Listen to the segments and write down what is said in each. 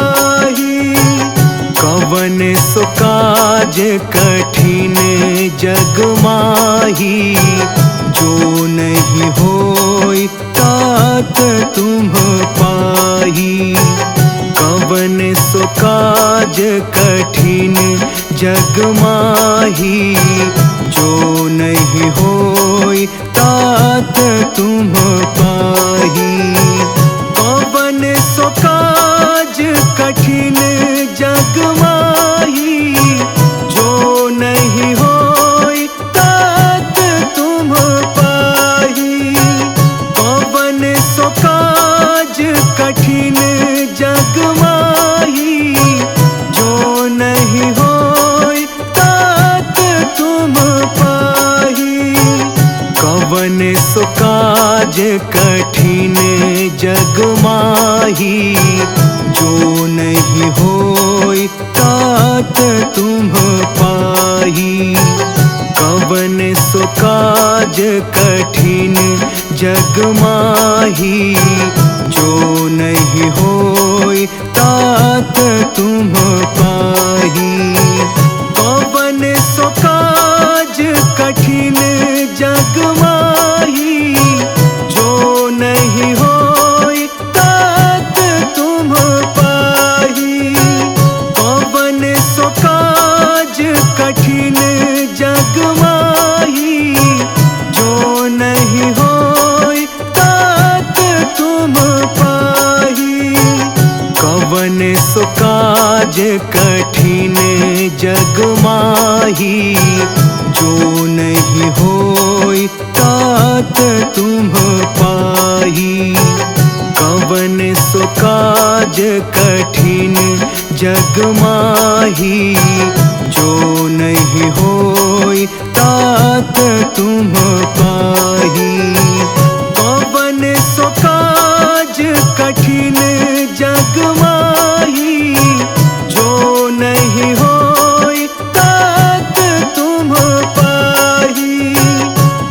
पाही। कवन सो काज कठिन जग माही, जो नहीं होई तात तुम पाही। कवन सो काज कठिन जग माही, जो नहीं होई तात तुम पाही। कवन सो काज कठिन जग माही, जो नहीं होई तात तुम पाही। कवन सो काज कठिन जग माही, जो नहीं होई तात तुम पाही। कठिन जग माही, जो नहीं होई तात तुम पाही। कवन सो काज कठिन जग माही, जो नहीं होई तात तुम पाही। कवन सो काज कठिन जग माही, जो नहीं होई तात तुम पाही। कवन सो काज कठिन जग माही, जो नहीं होई तात तुम पाही। कवन सो काज कठिन जग माही, जो नहीं होई तात तुम पाही। कवन सो काज कठिन जग माही, जो नहीं होई तात तुम पाही। कवन सो काज कठिन जग माही, जो नहीं होई तात तुम पाही।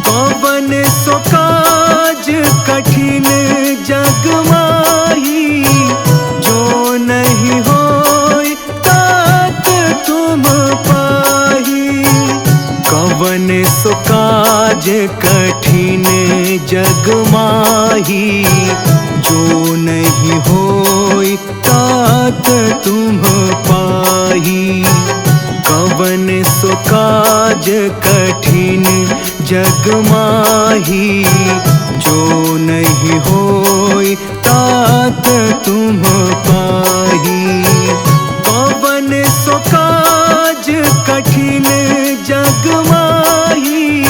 कवन सो काज कठिन जग माही, जो नहीं होई तात तुम पाही। कवन सो काज कठिन जग माही, जो नहीं होई तात तुम पाही। कवन सो काज कठिन जग माही, जो नहीं होई तात तुम पाही। कवन सो काज कठिन जग माही,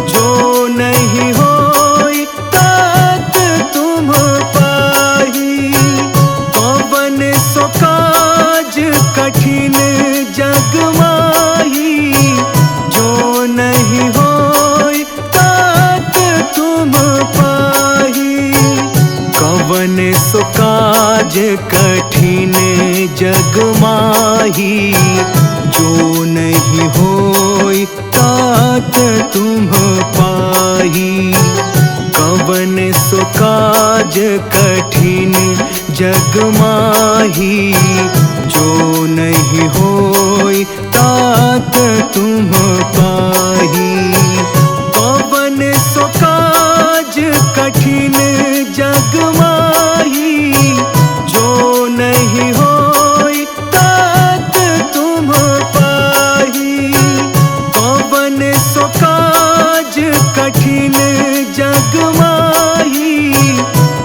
जो नहीं होई तात तुम पाही। कवन सो काज कठिन जग माही, जो नहीं होई तात तुम पाही। कवन सो काज कठिन जग माही, जो नहीं होई तात तुम पाही। कवन सो काज कठिन जग माही, जो नहीं होई तात तुम पाही। कवन सो काज कठिन जग माही, जो नहीं होई तात तुम पाही। कवन सो काज कठिन जग माही,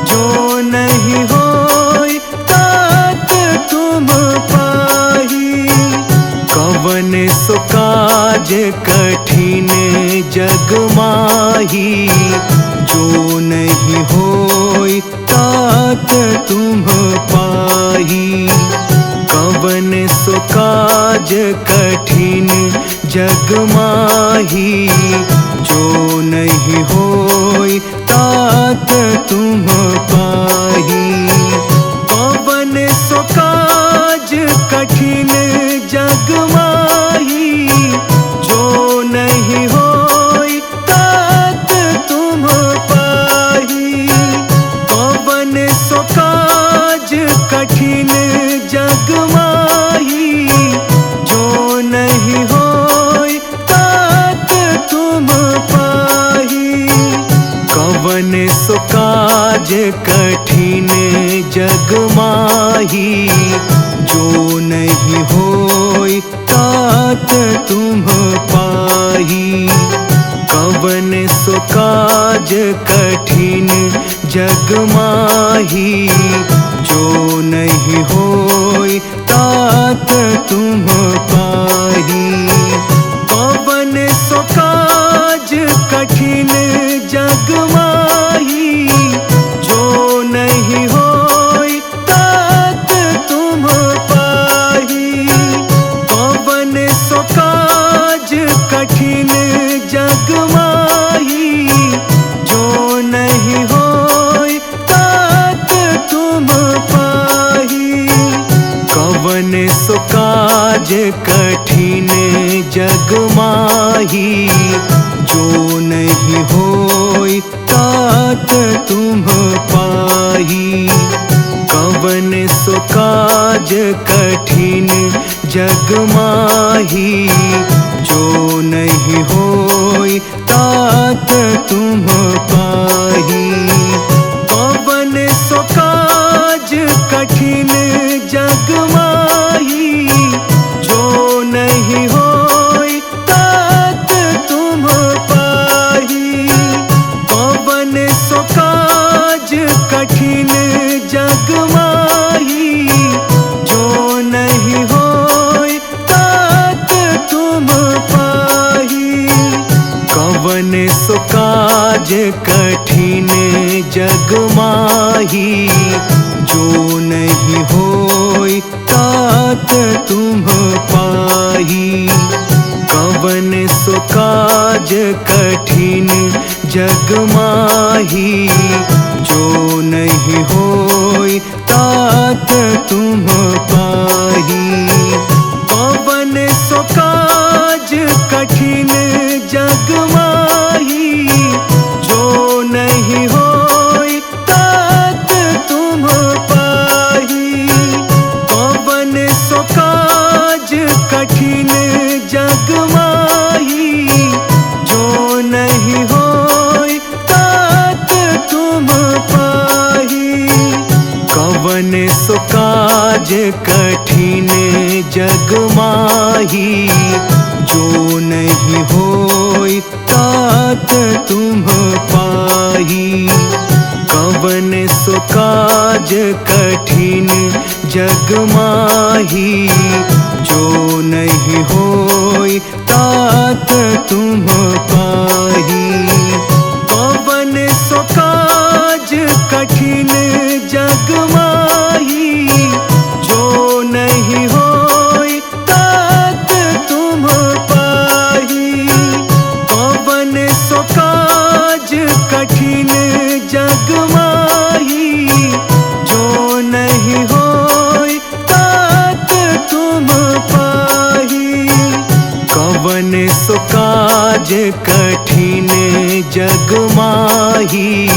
जो नहीं होई तात तुम पाही। कवन सो काज कठिन जग माही, जो नहीं होई तात तुम पाही। कवन सो काज कठिन जग माही, जो नहीं होई तात तुम पाही। कवन सो काज कठिन जग माही, जो नहीं होई तात तुम पाही। कवन सो काज कठिन जग माही, जो नहीं होई तात तुम पाही। कवन सो काज कठिन जग माही, जो नहीं होई तात तुम पाही। कवन सो काज कठिन जग माही, जो नहीं होई तात तुम पाही। कवन सो काज कठिन जग माही, जो नहीं होई तात तुम पाही। कवन सो काज कठिन जग माही, जो नहीं कठिन जग माही, जो नहीं होई तात तुम पाही। कवन सो काज कठिन जग माही, जो नहीं होई तात तुम पाही। कवन सो काज कठिन जग माही, जो नहीं होई तात तुम पाही। कवन सो काज कठिन जग माही, जो नहीं होई तात तुम पाही। कवन सो काज कठिन जग माही, जो नहीं होई तात तुम पाही। कवन सो काज कठिन जग माही, जो नहीं होई तात तुम पाही। कवन सो काज कठिन जग माही, जो नहीं होई तात तुम पाही। कवन सो काज कठिन जग माही, जो नहीं होई तात तुम पाही। कवन सो काज कठिन जग माही, जो नहीं होई तात तुम पाही। कवन सो काज कठिन जग माही, जो नहीं होई तात तुम पाही। कवन सो काज कठिन जग माही, जो नहीं होई तात तुम पाही। कवन सो काज कठिन जग माही, जो नहीं होई तात तुम पाही। कवन सो काज कठिन जग माही,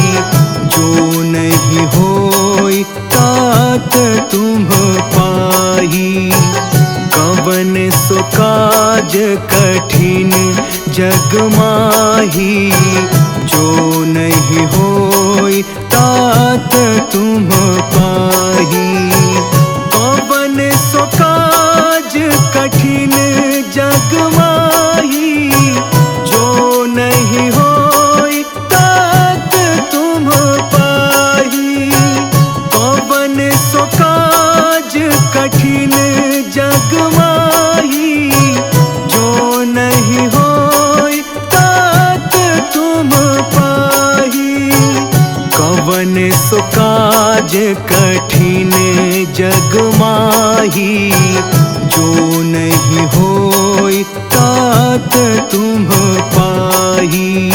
जो नहीं होई तात तुम पाही। कवन सो काज कठिन जग माही, जो नहीं होई तात तुम पाही। कवन सो काज कठिन जग माही, जो नहीं होई तात तुम पाही। कवन सो काज कठिन जग माही, जो नहीं होई तात तुम पाही। कवन सो काज कठिन जग माही, जो नहीं होई तात तुम पाही।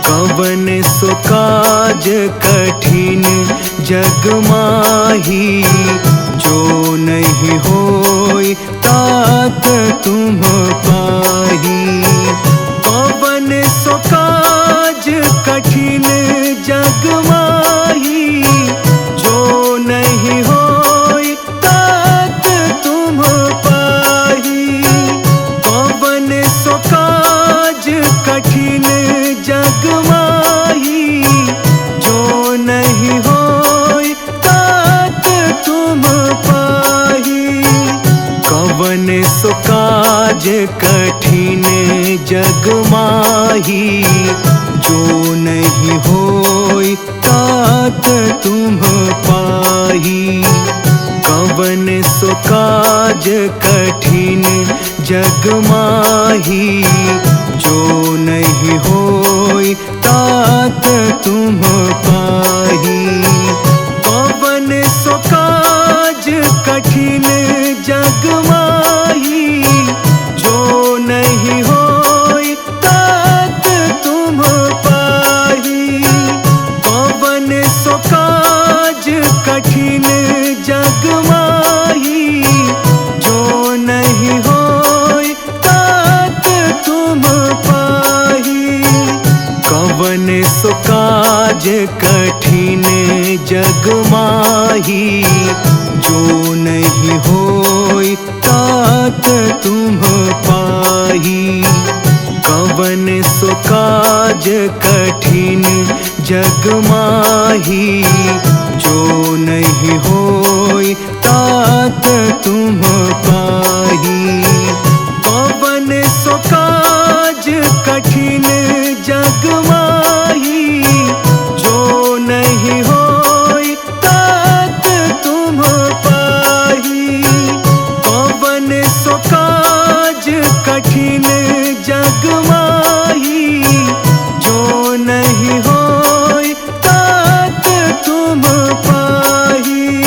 कवन सो काज कठिन जग माही, जो नहीं होई तात तुम पाही। कवन सो काज कठिन जग माही, जो नहीं होई तात तुम पाही। कवन सो काज कठिन जग माही, जो नहीं होई तात तुम पाही। कवन सो काज कठिन जग माही, जो नहीं होई तात तुम पाही। कवन सो काज कठिन जग माही, जो नहीं होई तात तुम पाही। कवन सो काज कठिन जग माही, जो नहीं होई तात तुम पाही। कवन सो काज कठिन जग माही, जो नहीं होई कठिन जग माही, जो नहीं होई तात तुम पाही। कवन सो काज कठिन जग माही, जो नहीं होई तात तुम पाही। कवन सो काज कठिन जग माही, जो नहीं होई तात तुम पाही। कवन सो काज कठिन जग माही, जो नहीं होई तात तुम पाही।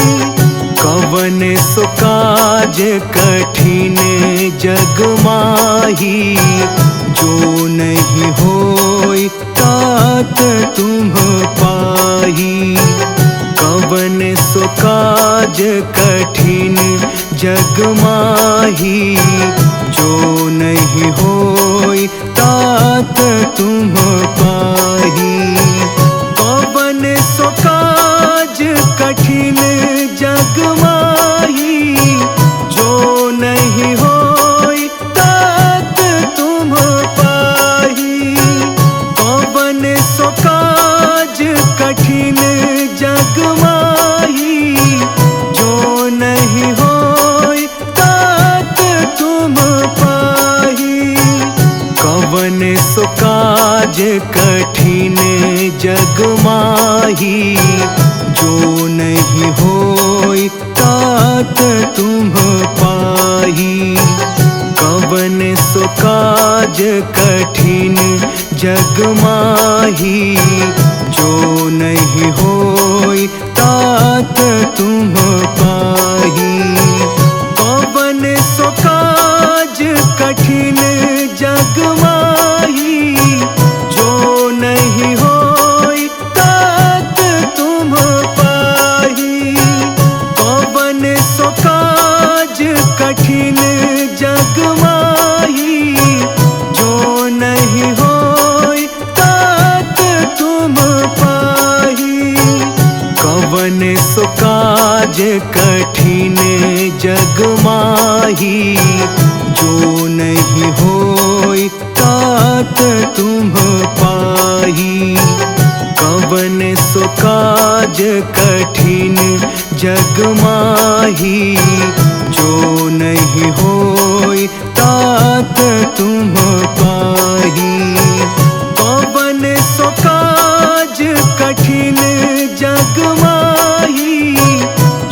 कवन सो काज कठिन जग माही, जो नहीं होई तात तुम पाही। कवन सो काज कठिन जग माही, जो नहीं होई तात तुम पाही। कवन सो काज कठिन जग माही, जो नहीं होई तात तुम पाही। कवन सो काज कठिन जग माही, जो नहीं होई तात तुम पाही। कवन सो काज कठिन जग माही, जो नहीं होई तात तुम पाही। कवन सो काज कठिन जग माही, जो नहीं होई तात तुम पाही। कवन सो काज कठिन जग माही, जो नहीं होई तात तुम पाही। कवन सो काज कठिन जग माही, जो नहीं होई तात तुम पाही। कवन सो काज कठिन जग माही, जो नहीं होई तात तुम पाही। कवन सो काज कठिन जग माही, जो नहीं होई तात तुम पाही। कवन सो काज कठिन जग माही,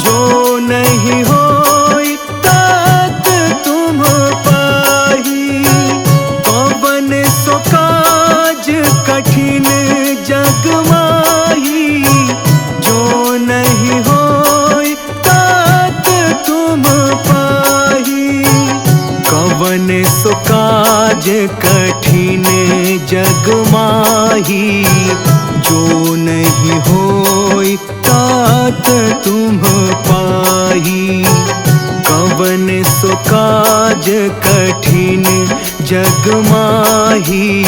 जो नहीं होई तात तुम पाही। कवन सो काज कठिन जग माही, जो नहीं होई तात तुम पाही। कवन सो काज कठिन जग माही, जो नहीं होई तात तुम पाही। कवन सो काज कठिन जग माही,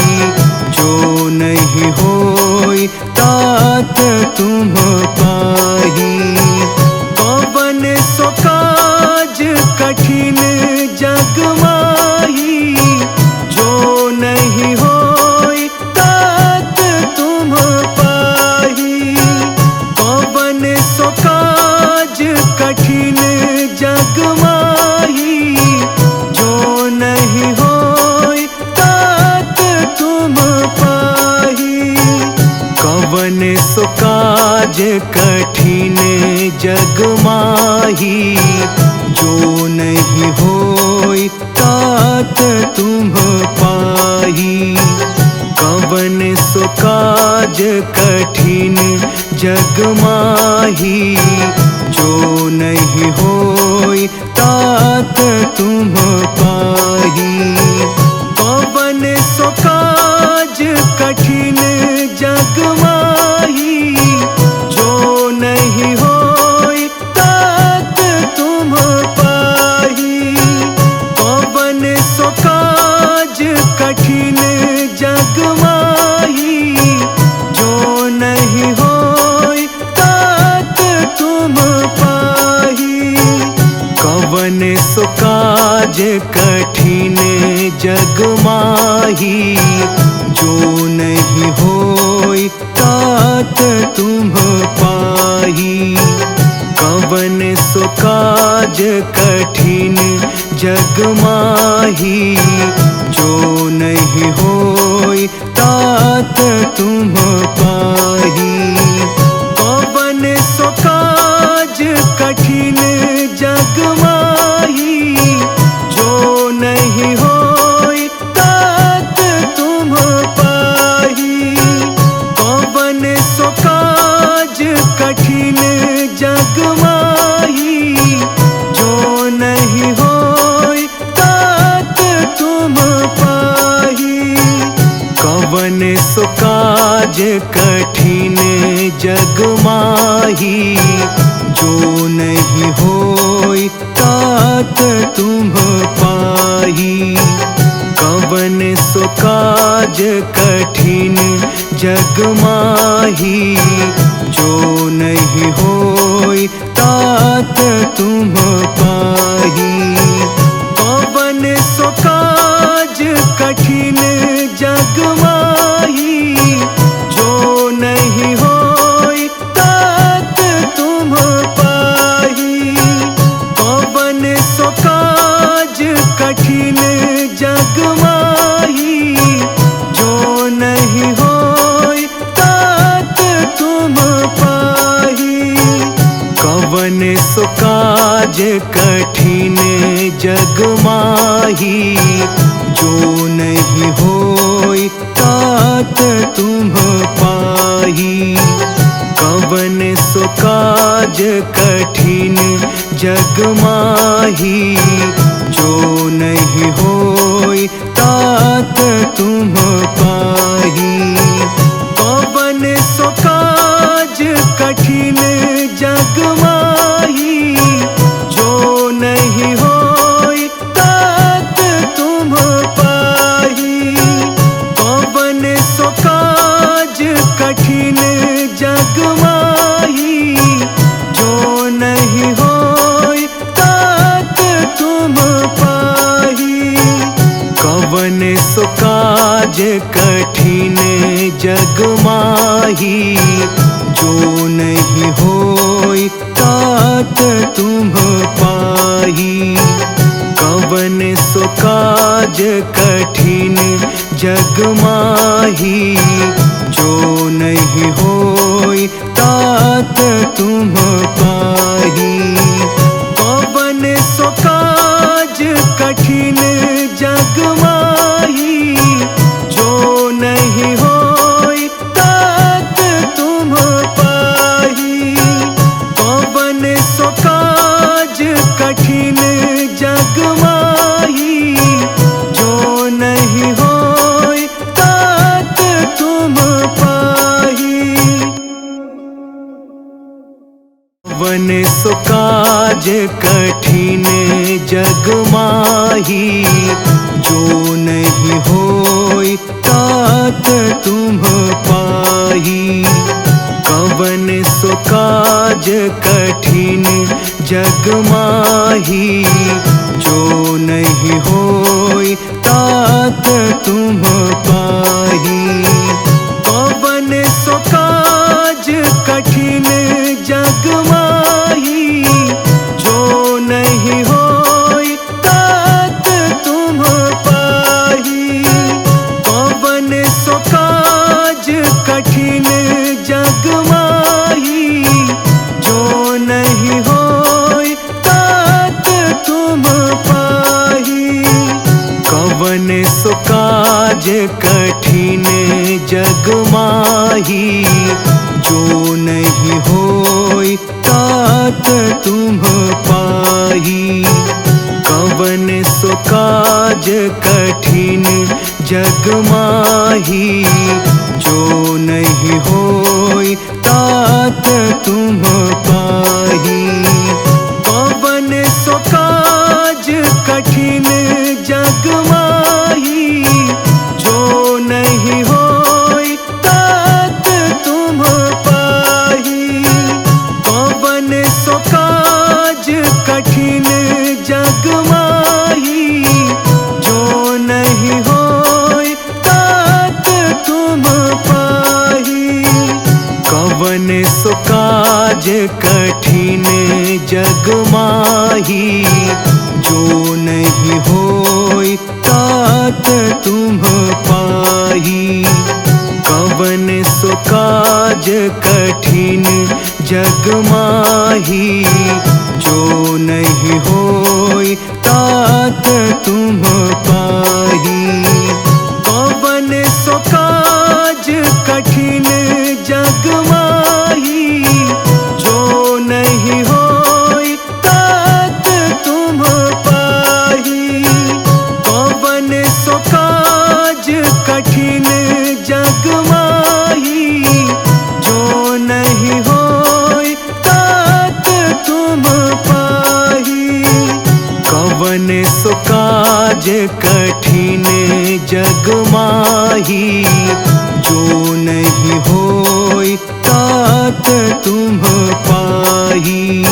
जो नहीं होई तात तुम पाही। कवन सो काज कठिन जग माही, जो नहीं होई तात तुम पाही। कवन सो काज कठिन जग माही, जो नहीं होई तात तुम पाही। कवन सो काज कठिन जग माही, जो नहीं होई तात तुम पाही। कवन सो काज कठिन जग माही, जो नहीं होई तात तुम पाही। कवन सो काज कठिन जग माही, जो नहीं होई तात तुम पाही। कवन सो काज कठिन जग माही, जो नहीं कठिन जग माही, जो नहीं होई तात तुम पाही। कवन सो काज कठिन जग माही, जो नहीं होई तात तुम पाही। कवन सो काज कठिन जग माही, जो नहीं होई तात तुम पाही। कवन सो काज कठिन जग माही, जो नहीं होई तात तुम पाही। कवन सो काज कठिन जग माही, जो नहीं होई तात तुम पाही। कवन सो काज कठिन जग माही, जो नहीं होई तात तुम पाही। कवन सो काज कठिन जग माही, जो नहीं होई तात तुम पाही। कवन सो काज कठिन जग माही, जो नहीं होई तात तुम पाही। कवन सो काज कठिन जग माही, जो नहीं होई तात तुम पाही। कवन सो काज कठिन जग माही, जो नहीं होई तात तुम पाही। कवन सो काज कठिन जग माही, जो नहीं होई तात तुम पाही। कवन सो काज कठिन जग माही, जो नहीं होई तात तुम पाही। कवन सो काज कठिन जग माही, जो नहीं होई तात तुम पाही। कवन सो काज कठिन जग माही, जो नहीं होई तात तुम पाही। कवन सो काज कठिन जग माही, जो नहीं होई तात तुम पाही। कवन सो काज कठिन जग माही, जो नहीं होई तात तुम पाही। कवन सो काज कठिन जग माही, जो नहीं होई तात तुम पाही। कवन सो काज कठिन जग माही, जो नहीं होई तात तुम पाही। कवन सो काज कठिन जग माही, जो नहीं होई तात तुम पाही। कवन सो काज कठिन जग माही, जो नहीं होई तात तुम पाही। कवन सो काज कठिन जग माही, जो नहीं होई तात तुम पाही। कवन सो काज कठिन जग माही, जो नहीं होई तात तुम पाही। कवन सो काज कठिन जग माही, जो नहीं होई तात तुम पाही। कवन सो काज कठिन जग माही, तात तुम पाही। कवन सो काज कठिन जग माही, जो नहीं होई तात तुम पाही। कवन सो काज कठिन जग माही, जो नहीं होई तात तुम पाही। कवन सो काज कठिन जग माही, जो नहीं होई तात तुम पाही। कवन सो काज कठिन जग माही, जो नहीं होई तात तुम पाही।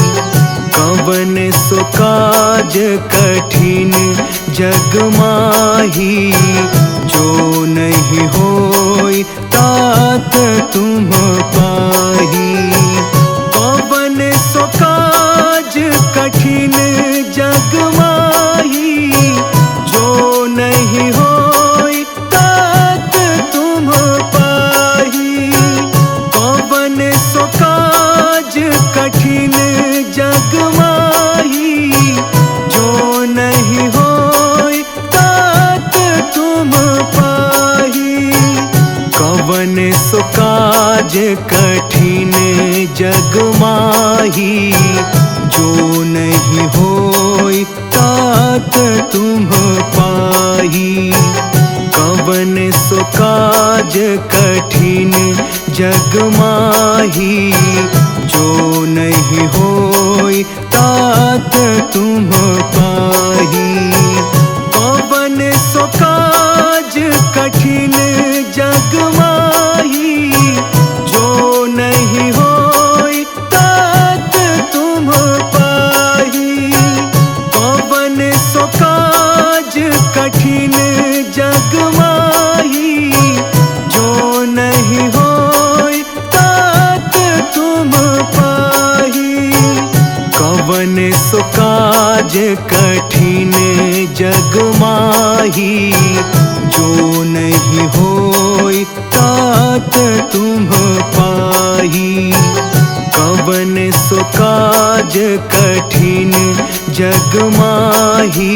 कवन सो काज कठिन जग माही, जो नहीं होई तात तुम पाही। कवन सो काज कठिन जग माही, जो नहीं होई तात तुम पाही। कवन सो काज कठिन जग माही, जो नहीं होई तात तुम पाही। कवन सो काज कठिन जग माही, जो नहीं होई तात तुम पाही। कवन सो काज कठिन जग माही, जो नहीं होई तात तुम पाही। कवन सो काज कठिन जग माही, जो नहीं होई तात तुम पाही। कवन सो काज कठिन जग माही, जो नहीं होई तात तुम पाही। कवन सो काज कठिन जग माही, जो नहीं होई तात तुम पाही। कवन सो काज कठिन जग माही,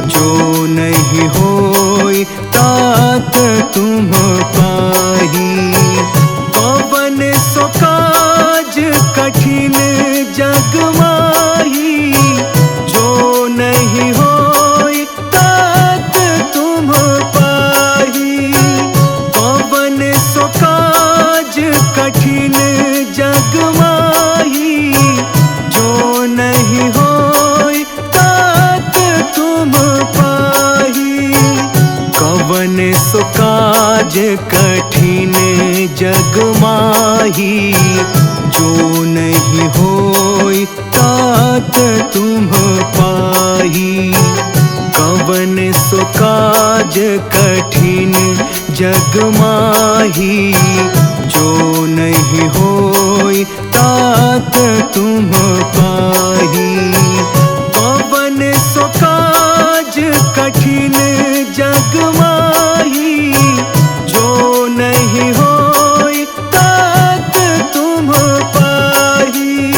जो नहीं होई तात तुम पाही। कवन सो काज कठिन जग माही, जो नहीं होई तात तुम पाही। कवन सो काज कठिन जग माही, जो नहीं होई तात तुम पाही। कवन सो काज कठिन जग माही, जो नहीं होई तात तुम पाही। कवन सो काज कठिन जग माही, जो नहीं होई तात तुम पाही। कवन सो काज कठिन जग माही, जो नहीं होई तात तुम पाही।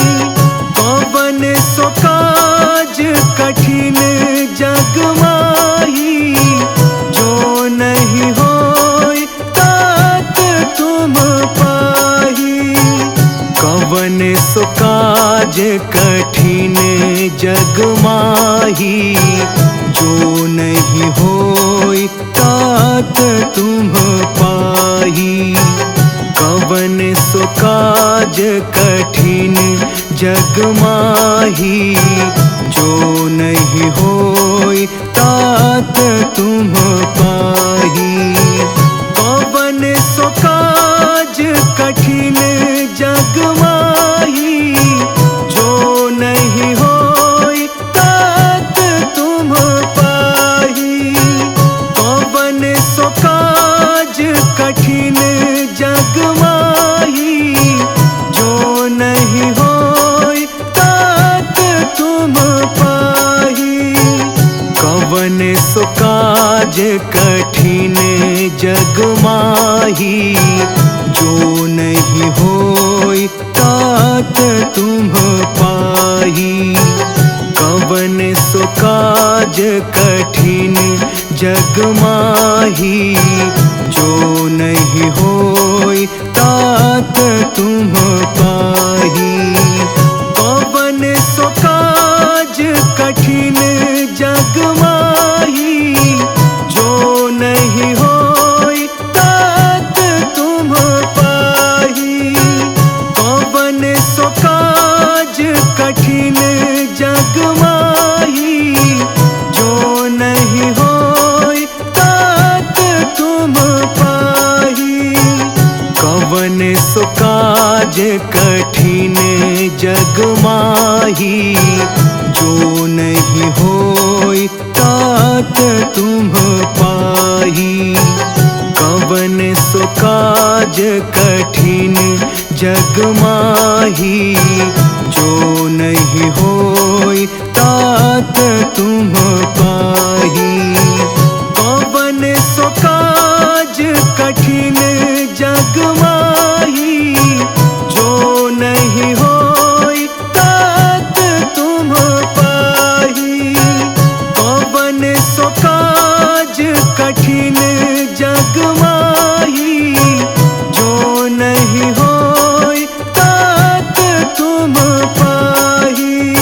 कवन सो काज कठिन जग माही, जो नहीं होई तात तुम पाही। कवन सो काज कठिन जग माही, जो नहीं होई तात तुम पाही। कवन सो काज कठिन जग माही, जो नहीं होई तात तुम पाही। कवन सो काज कठिन जग माही, जो नहीं होई तात तुम पाही। कवन सो काज कठिन जग माही, जो नहीं होई तात तुम पाही। कवन सो काज कठिन जग माही, जो नहीं होई तात तुम पाही। कवन सो काज कठिन जग माही, जो नहीं होई तात तुम पाही। कवन सो काज कठिन जग माही, जो नहीं होई तात तुम पाही। कवन सो काज कठिन जग माही, जो नहीं होई तात तुम पाही। कवन सो काज कठिन जग माही, जो नहीं होई तात तुम पाही। कवन सो काज कठिन जग माही, जो नहीं होई तात तुम पाही। कवन सो काज कठिन जग माही, जो नहीं होई तात तुम पाही। कवन सो काज कठिन जग माही, जो नहीं होई तात तुम पाही।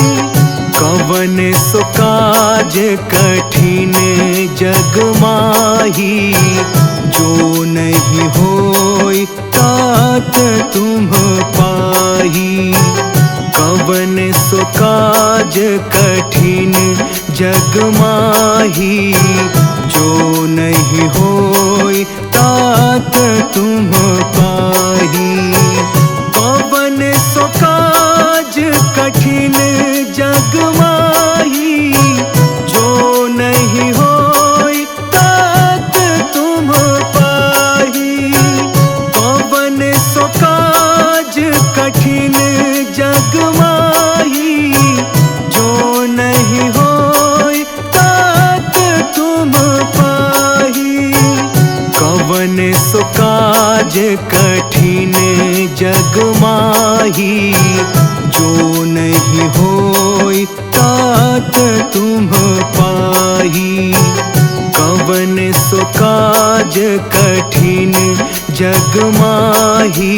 कवन सो काज कठिन जग माही, जो नहीं होई तात तुम पाही। कवन सो काज कठिन जग माही, जो नहीं होई तात तुम पाही। कवन सो काज कठिन जग माही, जो नहीं होई तात तुम पाही। कवन सो काज कठिन जग माही, जो नहीं होई तात तुम पाही। कवन सो काज कठिन जग माही, जो नहीं होई तात तुम पाही। कवन सो काज कठिन जग माही,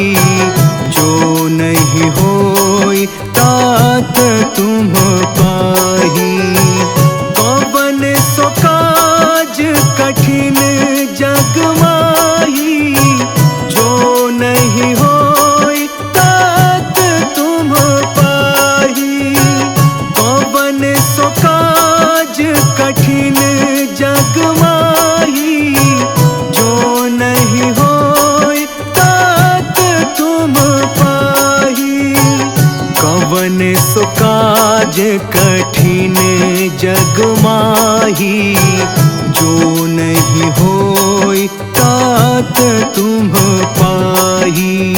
जो नहीं होई तात तुम पाही। कवन सो काज कठिन जग माही, जो नहीं होई तात तुम पाही। कवन सो काज कठिन जग माही, जो नहीं होई तात तुम पाही। कवन सो काज कठिन जग माही, जो नहीं होई तात तुम पाही।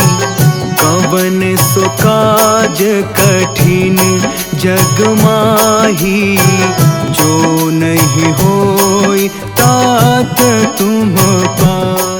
कवन सो काज कठिन जग माही, जो नहीं होई तात तुम पाही।